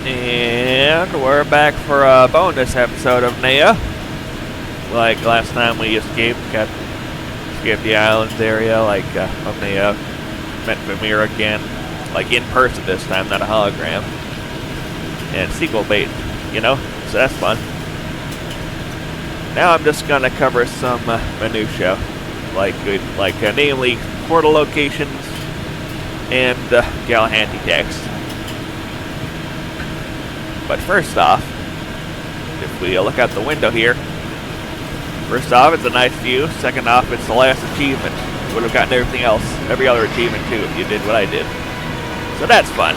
And we're back for a bonus episode of Neyyah. Like last time we escaped the islands area, of Neyyah. Met Vamir again, like in person this time, not a hologram. And sequel bait, so that's fun. Now I'm just gonna cover some minutia, namely portal locations and Galahanti text. But first off, if we look out the window here, first off, it's a nice view. Second off, it's the last achievement. You would have gotten everything else, every other achievement too, if you did what I did. So that's fun.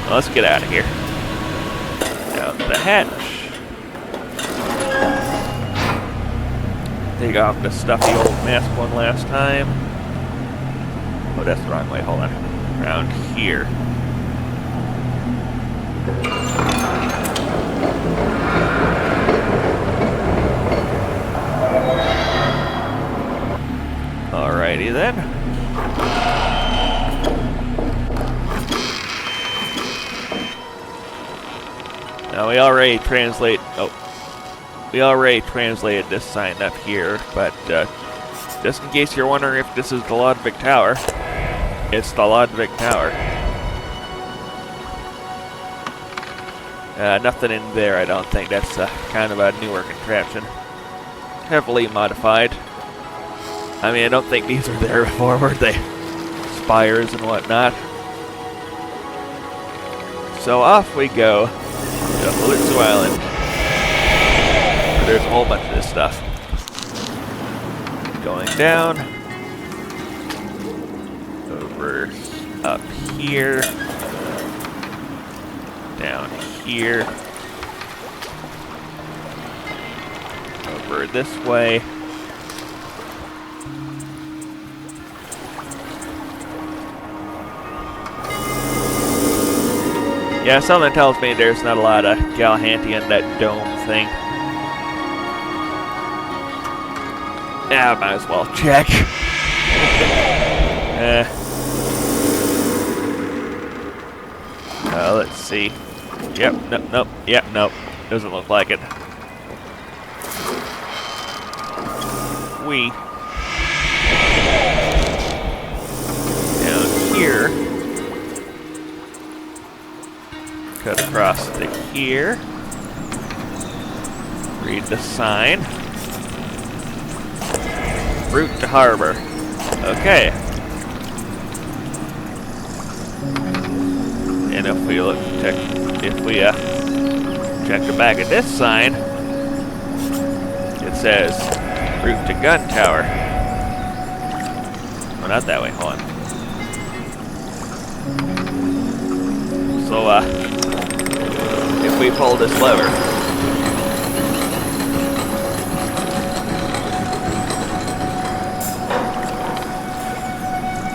Well, let's get out of here. Down the hatch. Take off the stuffy old mask one last time. Oh, that's the wrong way. Hold on. Around here. Alrighty then. Now we already translated this sign up here, but just in case you're wondering if this is the Ludwig Tower, it's the Ludwig Tower. Nothing in there, I don't think. That's kind of a newer contraption. Heavily modified. I mean, I don't think these were there before, were they? Spires and whatnot. So off we go to Fezalta Island. There's a whole bunch of this stuff. Going down. Over up here. Down here. Over this way. Yeah, something tells me there's not a lot of Galahanti in that dome thing. Yeah, might as well check. Let's see. Yep, nope, yep, nope. Doesn't look like it. Down here. Cut across to here. Read the sign. Route to harbor. Okay. And if we check the back of this sign, it says route to gun tower. Oh, not that way. Hold on. So, if we pull this lever,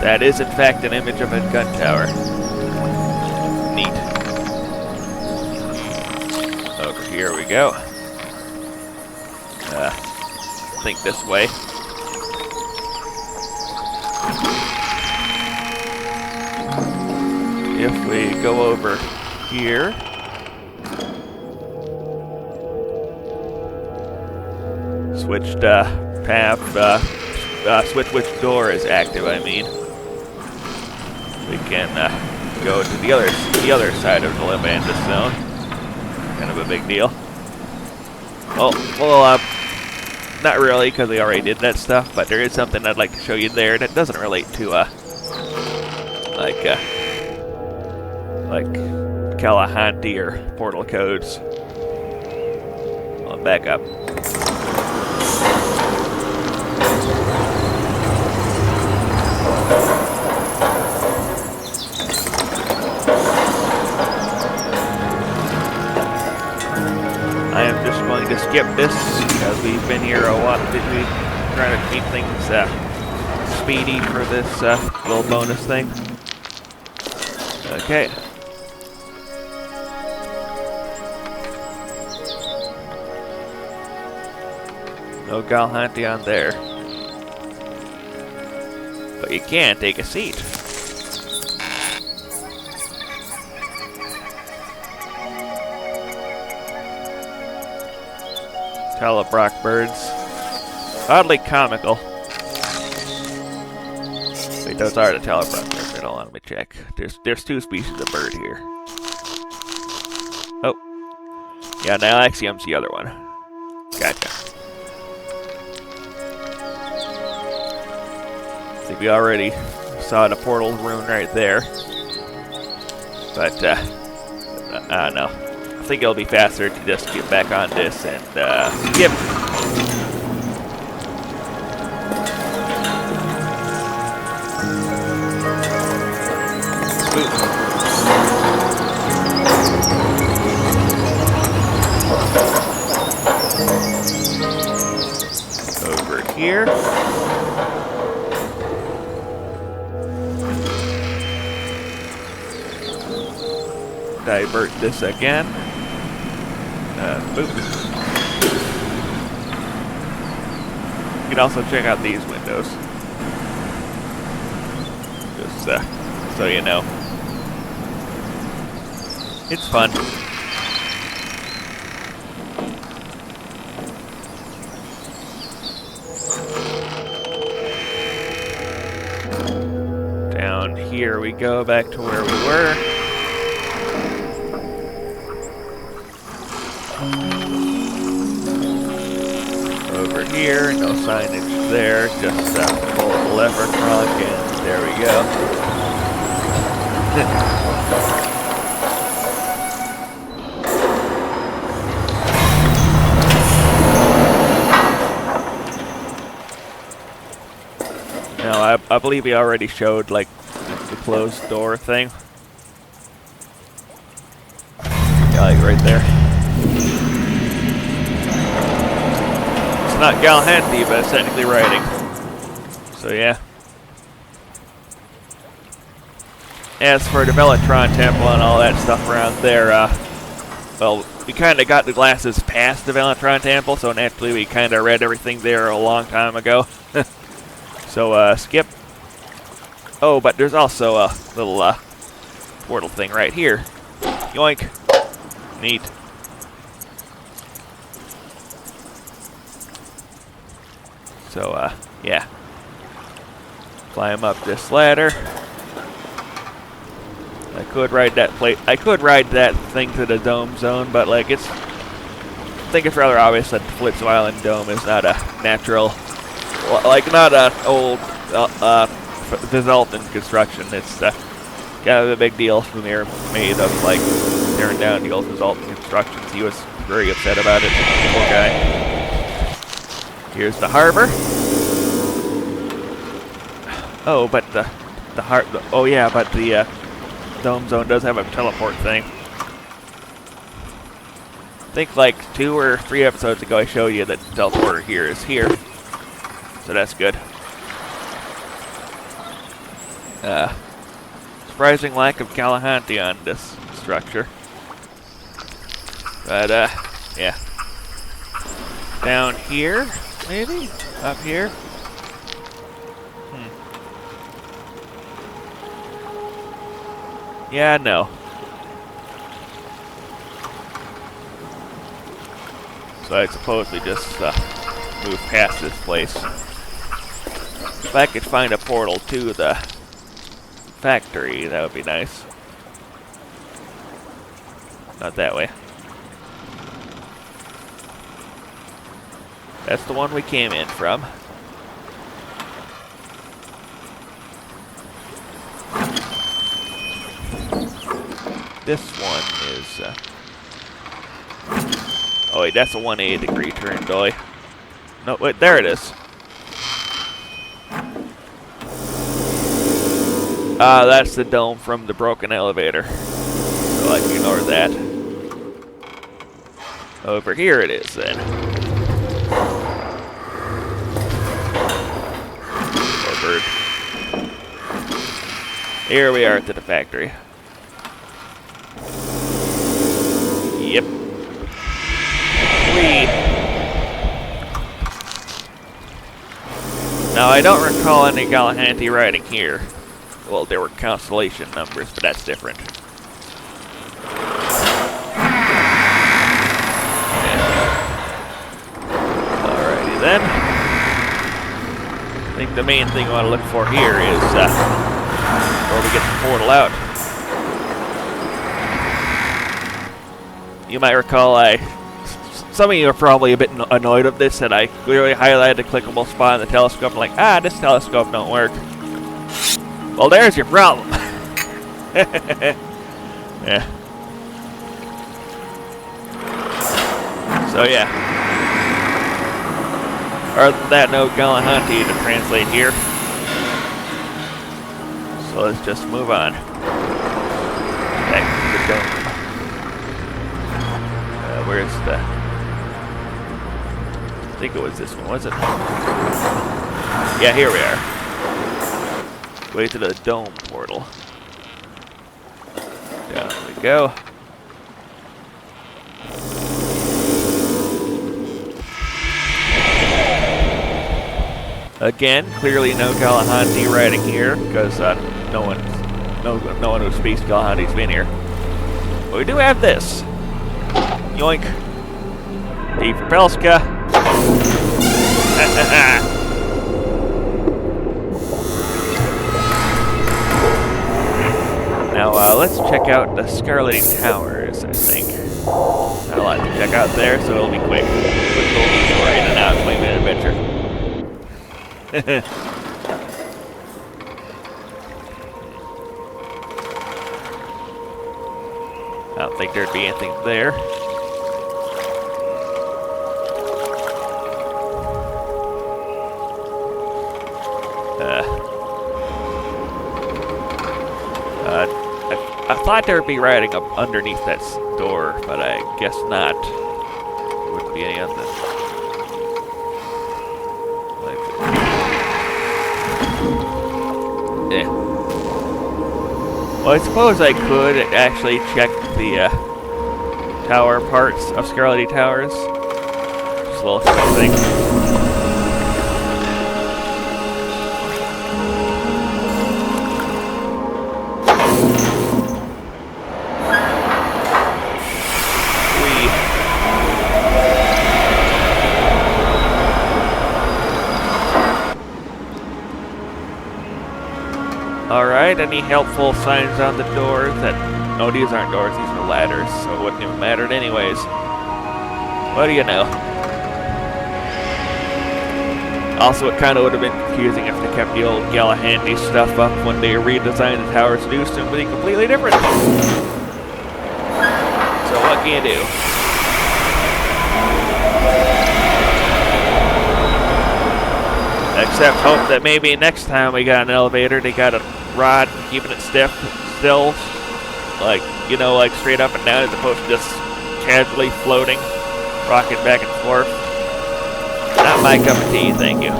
that is in fact an image of a gun tower. Neat. Over here we go. I think this way. If we go over here, switched path, switch which door is active, I mean. We can go to the other side of the Levantis zone. Kind of a big deal. Well, not really, because we already did that stuff, but there is something I'd like to show you there that doesn't relate to, like Galahanti or portal codes. I'll back up. I am just going to skip this because we've been here a while. We're trying to keep things speedy for this little bonus thing. Okay. No Galahanti on there. But you can take a seat. Telebrock birds. Oddly comical. Wait, those are the Telebrock birds. Wait, hold on, let me check. There's two species of bird here. Oh. Yeah, Nylaxium's the other one. Gotcha. I think we already saw the portal rune right there. But, no. I think it'll be faster to just get back on this and, skip. Over here. Divert this again. Boop. You can also check out these windows. Just so you know. It's fun. Down here we go, back to where we were. Over here, no signage there, just pull the lever trunk and there we go. Now, I believe we already showed, like, the closed door thing. Yeah, like right there. It's not Galahanti, but it's technically writing. So, yeah. As for the Velatron Temple and all that stuff around there, well, we kind of got the glasses past the Velatron Temple, so naturally we kind of read everything there a long time ago. So, skip. Oh, but there's also a little portal thing right here. Yoink. Neat. So, yeah. Climb up this ladder. I could ride that thing to the dome zone, but like I think it's rather obvious that the Flitzo Island dome is not a natural, like not an old Fezalta construction. It's kind of a big deal when they're made of like tearing down the old Fezalta constructions. He was very upset about it. Poor guy. Here's the harbor. Oh, but the dome zone does have a teleport thing. I think like 2 or 3 episodes ago I showed you that the teleporter here is here. So that's good. Surprising lack of Galahanti on this structure. But, yeah. Down here, maybe? Up here? Yeah, no. So I suppose we just move past this place. If I could find a portal to the factory, that would be nice. Not that way. That's the one we came in from. This one is, oh wait, that's a 180 degree turn, Dolly. No, wait, there it is. That's the dome from the broken elevator. So I can ignore that. Over here it is, then. Poor bird. Here we are at the factory. Yep. Now, I don't recall any Galahanti writing here. Well, there were constellation numbers, but that's different. then, I think the main thing I want to look for here is where we get the portal out. You might recall some of you are probably a bit annoyed of this, that I clearly highlighted the clickable spot in the telescope. I'm like, this telescope don't work. Well, there's your problem. Yeah. So yeah. Other than that, no Galahanti to translate here. So let's just move on. Back to the dome. Where's the... I think it was this one, was it? Yeah, here we are. Way to the dome portal. Down we go. Again, clearly no Galahanti writing here, because no one who speaks Galahanti's been here. But we do have this. Yoink. D for Pelska. Now let's check out the Scarlet Towers, I think. Not a lot to check out there, so it'll be quick. Quick little story in and out, 20-minute adventure. I don't think there'd be anything there. I thought there'd be writing up underneath that door, but I guess not. Wouldn't be any of them. Yeah. Well, I suppose I could actually check the tower parts of Scarlet Towers. Just a little thing. Alright, any helpful signs on the doors that... No, these aren't doors, these are ladders, so it wouldn't even mattered anyways. What do you know? Also, it kind of would have been confusing if they kept the old Galahanti stuff up when they redesigned the towers to do something completely different. So what can you do? Except hope that maybe next time we got an elevator, they got a rod keeping it still. Like, you know, like straight up and down as opposed to just casually floating, rocking back and forth. Not my cup of tea, thank you.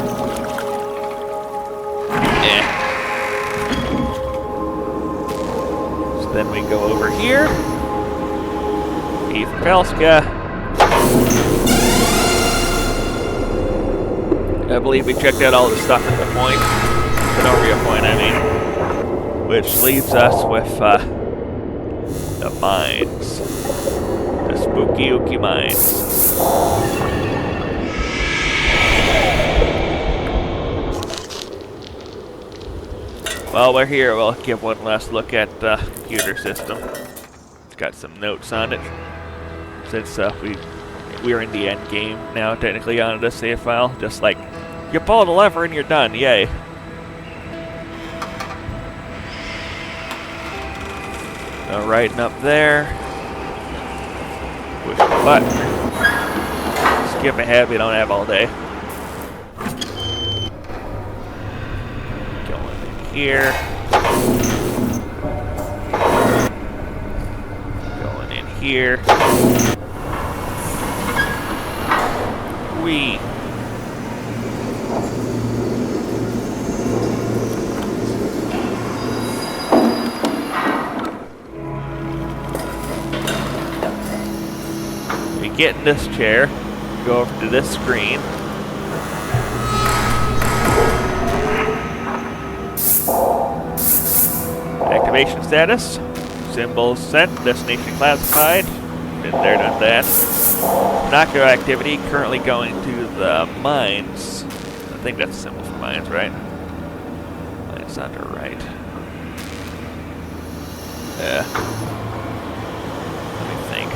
Yeah. So then we go over here. P for Pelska. I believe we checked out all the stuff at the point. Sonoria point, I mean. Which leaves us with the mines. The spooky ooky mines. While we're here, we'll give one last look at the computer system. It's got some notes on it. Since we're in the end game now, technically, on the save file. Just like, you pull the lever and you're done, yay. Writing up there. Push the button. Skip ahead, we don't have all day. Going in here. Going in here. Whee. Get in this chair, go over to this screen. Activation status, symbols set, destination classified. Been there, done that. Binocular activity currently going to the mines. I think that's a symbol for mines, right? Mines on the right. Yeah. Let me think.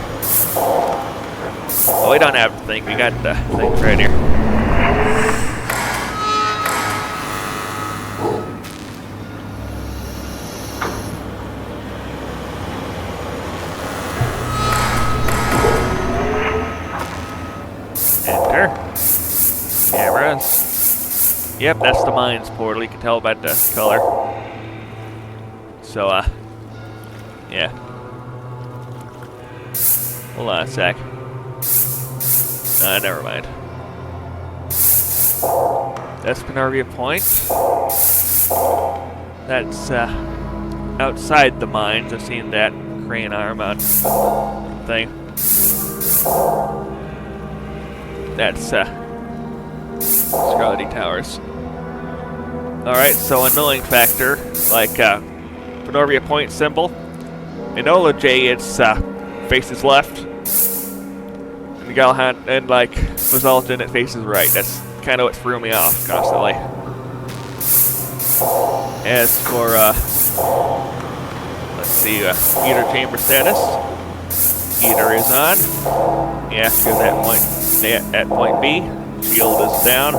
Oh, we don't have to think. We got the thing right here. Enter. Cameras. Yep, that's the mines portal. You can tell by the color. So, yeah. Hold on a sec. Never mind. That's Penarvia Point. That's, outside the mines. I've seen that crane arm on thing. That's, Scarlety Towers. Alright, so annoying factor, like, Penarvia Point symbol. Enola J, it's, faces left. And Galahanti, and, like, Fezalta, it faces right. That's kind of what threw me off constantly. As for, let's see, heater chamber status. Heater is on. Yeah, because at point B. Shield is down.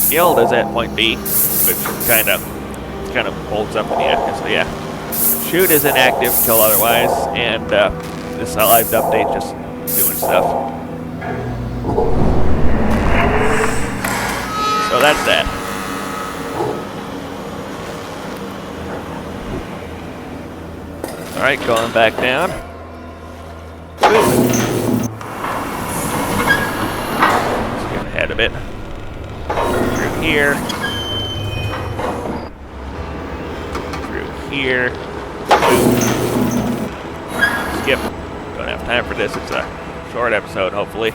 Shield is at point B, which kind of holds up in the air. So yeah, shoot is inactive till otherwise, and this live update just doing stuff. So that's that. All right, going back down. Skip ahead a bit. Through here. Through here. Skip. Don't have time for this. It's a short episode, hopefully.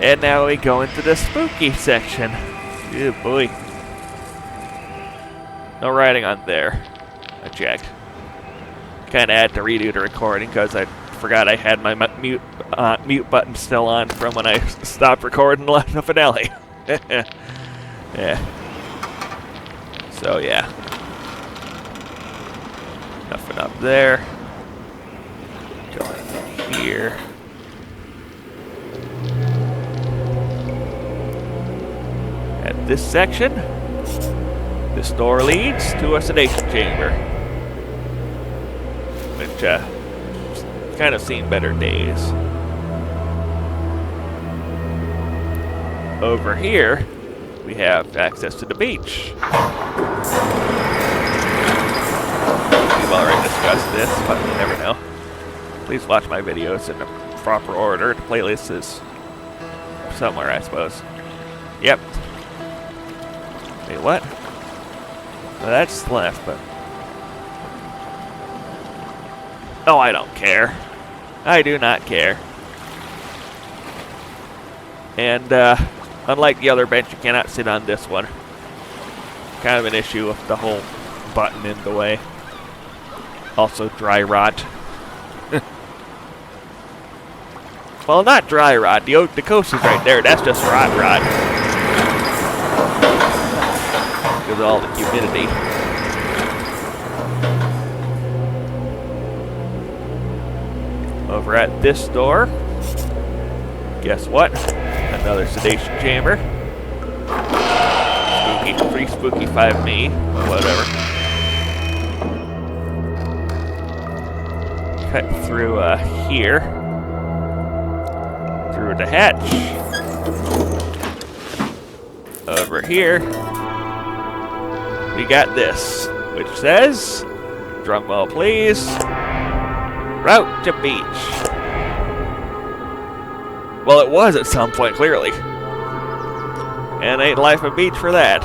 And now we go into the spooky section. Oh boy. No writing on there. I checked. Kind of had to redo the recording because I forgot I had my mute button still on from when I stopped recording the finale. Yeah. So yeah. Nothing up there. Going here. At this section, this door leads to a sedation chamber. Which, kind of seen better days. Over here, we have access to the beach. We've already discussed this, but you never know. Please watch my videos in the proper order. The playlist is somewhere, I suppose. Yep. Wait, what? Well, that's left, but... Oh, I don't care. I do not care. And, unlike the other bench, you cannot sit on this one. Kind of an issue with the whole button in the way. Also, dry rot. Well, not dry rot. The coast is right there. That's just rot. Because of all the humidity. Over at this door, guess what? Another sedation chamber. Spooky, 3 spooky, 5 me, whatever. Cut through here, through the hatch. Over here, we got this, which says, drum roll please. Route to beach. Well, it was at some point, clearly. And ain't life a beach for that.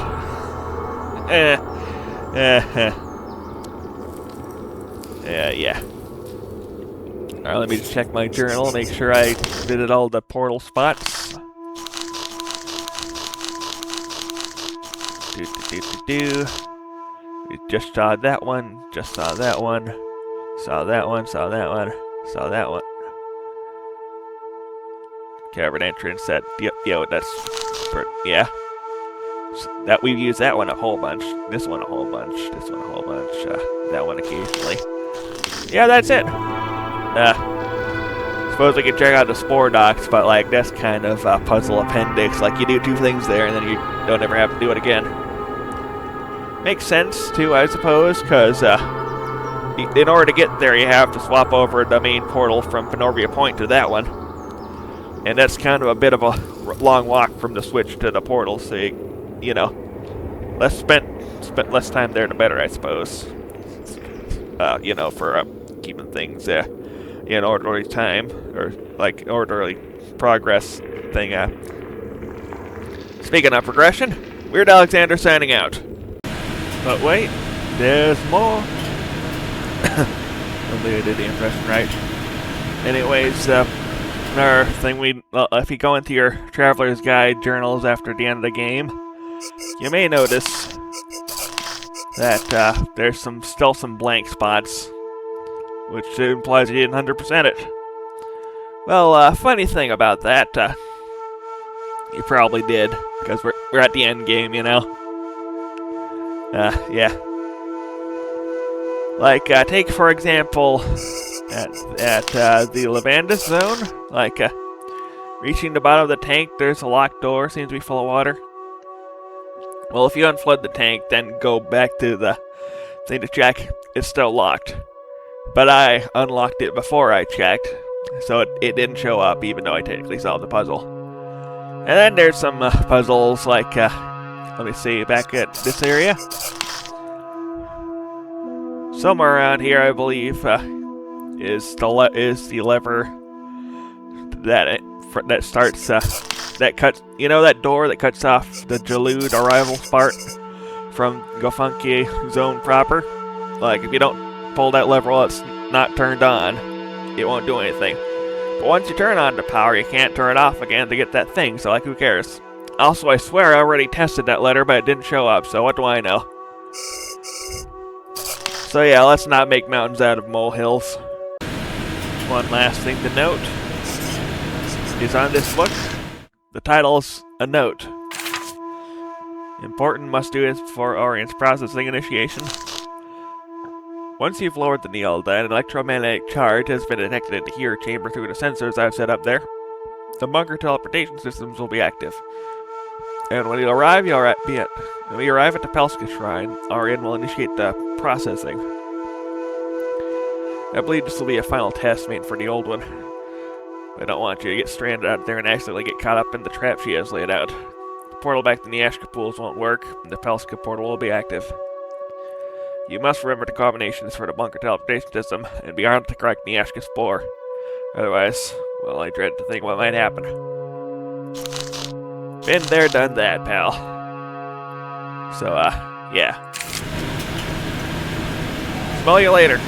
Yeah. Alright, let me just check my journal, make sure I visited all the portal spots. We just saw that one, just saw that one. Saw that one, saw that one, saw that one. cavern entrance. That, that's, yeah. So that we've used that one a whole bunch. This one a whole bunch. This one a whole bunch. That one occasionally. Yeah, that's it. Suppose we could check out the spore docks, but like that's kind of a puzzle appendix. Like you do 2 things there, and then you don't ever have to do it again. Makes sense too, I suppose, because in order to get there, you have to swap over the main portal from Penorvia Point to that one, and that's kind of a bit of a long walk from the switch to the portal. So you know, spent less time there, the better, I suppose. You know, for keeping things in orderly time, or like orderly progress thing. Speaking of progression, Weird Alexander signing out. But wait, there's more. Hopefully I did the impression right. Anyways, another thing if you go into your Traveler's Guide journals after the end of the game, you may notice that there's still some blank spots, which implies you didn't 100% it. Well, funny thing about that, you probably did, because we're at the end game, you know. Yeah. Like, take for example, at the Lavandus zone, like, reaching the bottom of the tank, there's a locked door, seems to be full of water. Well, if you unflood the tank, then go back to the thing to check, it's still locked. But I unlocked it before I checked, so it didn't show up, even though I technically solved the puzzle. And then there's some puzzles like, let me see, back at this area. Somewhere around here, I believe, is the lever that starts, that cuts, you know, that door that cuts off the Jalud arrival part from Galahanti zone proper? Like, if you don't pull that lever while it's not turned on, it won't do anything. But once you turn on the power, you can't turn it off again to get that thing, so like, who cares? Also, I swear I already tested that letter, but it didn't show up, so what do I know? So yeah, let's not make mountains out of molehills. One last thing to note is on this book, the title's a note. Important must do this before Orient's processing initiation. Once you've lowered the Neyyah, an electromagnetic charge has been detected in the here chamber through the sensors I've set up there. The bunker teleportation systems will be active. And when you arrive, when you arrive at the Pelska Shrine, Orient will initiate the processing. I believe this will be a final test made for the old one. I don't want you to get stranded out there and accidentally get caught up in the trap she has laid out. The portal back to the Neyyah pools won't work, and the Pelska portal will be active. You must remember the combinations for the bunker teleportation system, and be armed to correct Neyyah spore. Otherwise, well, I dread to think what might happen. Been there, done that, pal. So, yeah. Smell you later.